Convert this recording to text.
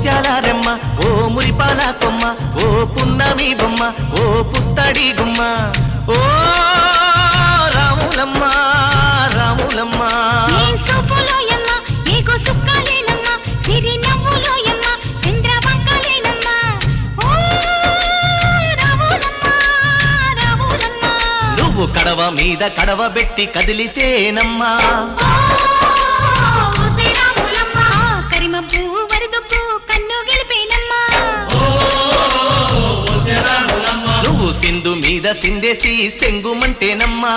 ముత్యాల రెమ్మ ఓ మురిపాల కొమ్మ ఓ పున్నమి బొమ్మ ఓ పుత్తడి గుమ్మ ఓ రాములమ్మ రాములమ్మ నువ్వు కడవ మీద కడవ పెట్టి కదిలితేనమ్మా నువ్వు సింధు మీద సిందేసి సెంగుమంటేనమ్మా